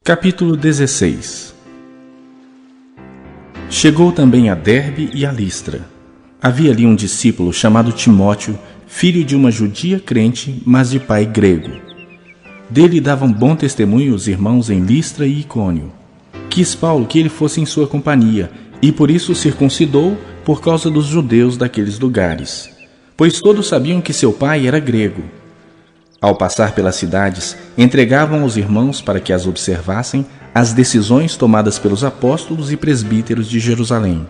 Capítulo 16. Chegou também a Derbe e a Listra. Havia ali um discípulo chamado Timóteo, filho de uma judia crente, mas de pai grego. Dele davam bom testemunho os irmãos em Listra e Icônio. Quis Paulo que ele fosse em sua companhia, e por isso circuncidou por causa dos judeus daqueles lugares, pois todos sabiam que seu pai era grego. Ao passar pelas cidades, entregavam aos irmãos para que as observassem as decisões tomadas pelos apóstolos e presbíteros de Jerusalém.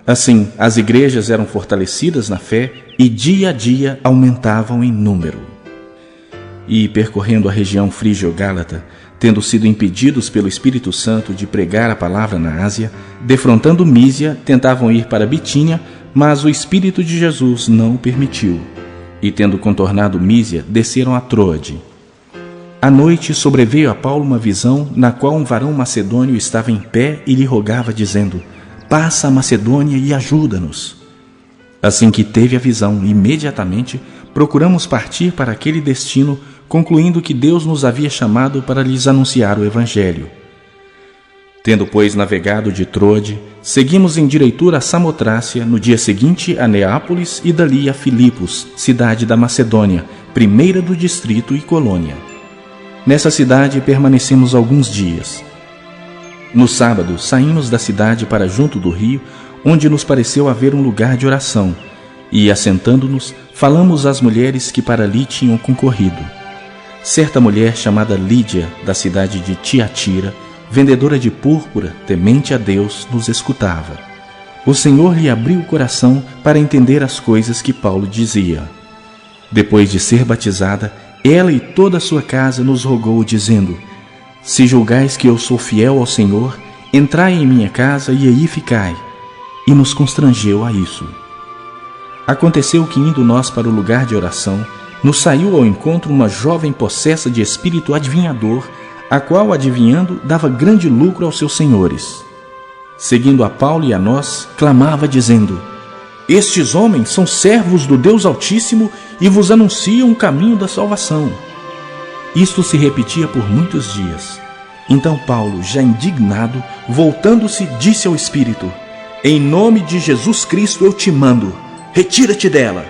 Assim, as igrejas eram fortalecidas na fé e dia a dia aumentavam em número. E, percorrendo a região frígio-gálata, tendo sido impedidos pelo Espírito Santo de pregar a palavra na Ásia, defrontando Mísia, tentavam ir para Bitínia, mas o Espírito de Jesus não o permitiu. E, tendo contornado Mísia, desceram a Troade. À noite sobreveio a Paulo uma visão, na qual um varão macedônio estava em pé e lhe rogava, dizendo: passa a Macedônia e ajuda-nos. Assim que teve a visão, imediatamente procuramos partir para aquele destino, concluindo que Deus nos havia chamado para lhes anunciar o Evangelho. Tendo, pois, navegado de Troade, seguimos em direitura a Samotrácia, no dia seguinte a Neápolis e dali a Filipos, cidade da Macedônia, primeira do distrito e colônia. Nessa cidade permanecemos alguns dias. No sábado, saímos da cidade para junto do rio, onde nos pareceu haver um lugar de oração, e, assentando-nos, falamos às mulheres que para ali tinham concorrido. Certa mulher chamada Lídia, da cidade de Tiatira, vendedora de púrpura, temente a Deus, nos escutava. O Senhor lhe abriu o coração para entender as coisas que Paulo dizia. Depois de ser batizada, ela e toda a sua casa nos rogou, dizendo: se julgais que eu sou fiel ao Senhor, entrai em minha casa e aí ficai. E nos constrangeu a isso. Aconteceu que, indo nós para o lugar de oração, nos saiu ao encontro uma jovem possessa de espírito adivinhador, a qual, adivinhando, dava grande lucro aos seus senhores. Seguindo a Paulo e a nós, clamava, dizendo: estes homens são servos do Deus Altíssimo e vos anunciam o caminho da salvação. Isto se repetia por muitos dias. Então Paulo, já indignado, voltando-se, disse ao Espírito: em nome de Jesus Cristo eu te mando, retira-te dela.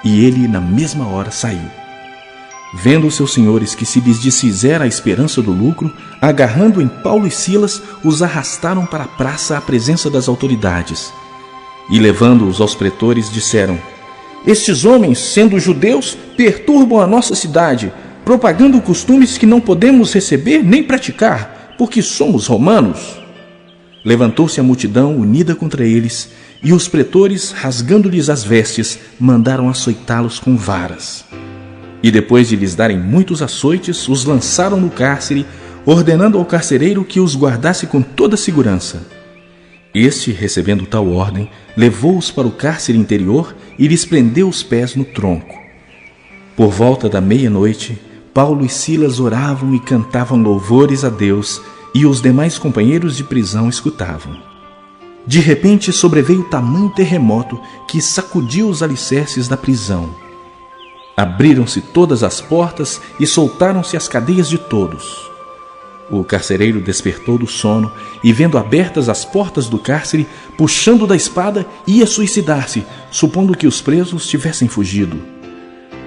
E ele, na mesma hora, saiu. Vendo os seus senhores que se lhes desfizera a esperança do lucro, agarrando em Paulo e Silas, os arrastaram para a praça à presença das autoridades. E, levando-os aos pretores, disseram: estes homens, sendo judeus, perturbam a nossa cidade, propagando costumes que não podemos receber nem praticar, porque somos romanos. Levantou-se a multidão unida contra eles, e os pretores, rasgando-lhes as vestes, mandaram açoitá-los com varas. E depois de lhes darem muitos açoites, os lançaram no cárcere, ordenando ao carcereiro que os guardasse com toda segurança. Este, recebendo tal ordem, levou-os para o cárcere interior e lhes prendeu os pés no tronco. Por volta da meia-noite, Paulo e Silas oravam e cantavam louvores a Deus, e os demais companheiros de prisão escutavam. De repente sobreveio tamanho terremoto que sacudiu os alicerces da prisão. Abriram-se todas as portas e soltaram-se as cadeias de todos. O carcereiro despertou do sono e, vendo abertas as portas do cárcere, puxando da espada, ia suicidar-se, supondo que os presos tivessem fugido.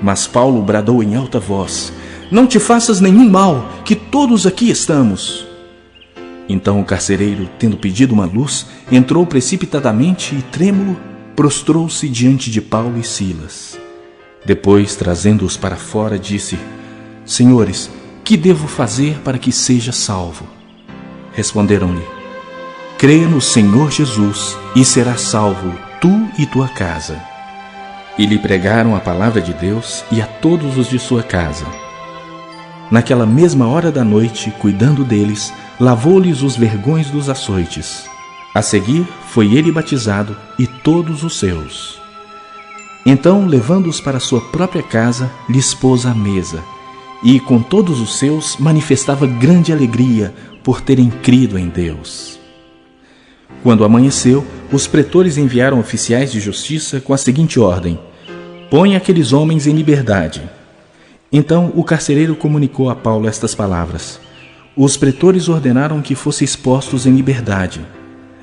Mas Paulo bradou em alta voz: não te faças nenhum mal, que todos aqui estamos. Então o carcereiro, tendo pedido uma luz, entrou precipitadamente e, trêmulo, prostrou-se diante de Paulo e Silas. Depois, trazendo-os para fora, disse: senhores, que devo fazer para que seja salvo? Responderam-lhe: creia no Senhor Jesus e serás salvo, tu e tua casa. E lhe pregaram a palavra de Deus e a todos os de sua casa. Naquela mesma hora da noite, cuidando deles, lavou-lhes os vergões dos açoites. A seguir, foi ele batizado e todos os seus. Então, levando-os para sua própria casa, lhes pôs à mesa, e com todos os seus manifestava grande alegria por terem crido em Deus. Quando amanheceu, os pretores enviaram oficiais de justiça com a seguinte ordem: põe aqueles homens em liberdade. Então o carcereiro comunicou a Paulo estas palavras: Os pretores ordenaram que fossem postos em liberdade.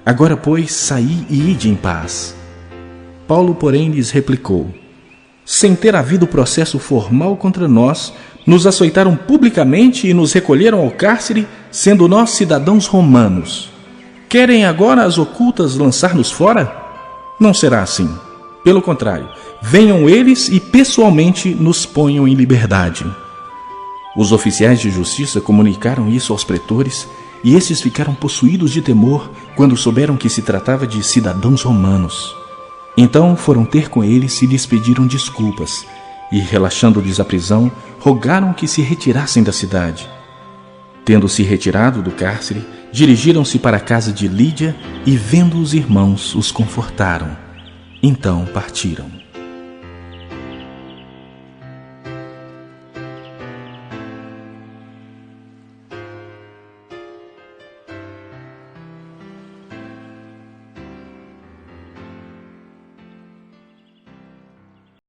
Agora, pois, saí e ide em paz. Paulo, porém, lhes replicou: sem ter havido processo formal contra nós, nos açoitaram publicamente e nos recolheram ao cárcere, sendo nós cidadãos romanos. Querem agora as ocultas lançar-nos fora? Não será assim. Pelo contrário, venham eles e pessoalmente nos ponham em liberdade. Os oficiais de justiça comunicaram isso aos pretores, e estes ficaram possuídos de temor quando souberam que se tratava de cidadãos romanos. Então foram ter com eles e lhes pediram desculpas, e, relaxando-lhes a prisão, rogaram que se retirassem da cidade. Tendo-se retirado do cárcere, dirigiram-se para a casa de Lídia e, vendo os irmãos, os confortaram. Então partiram.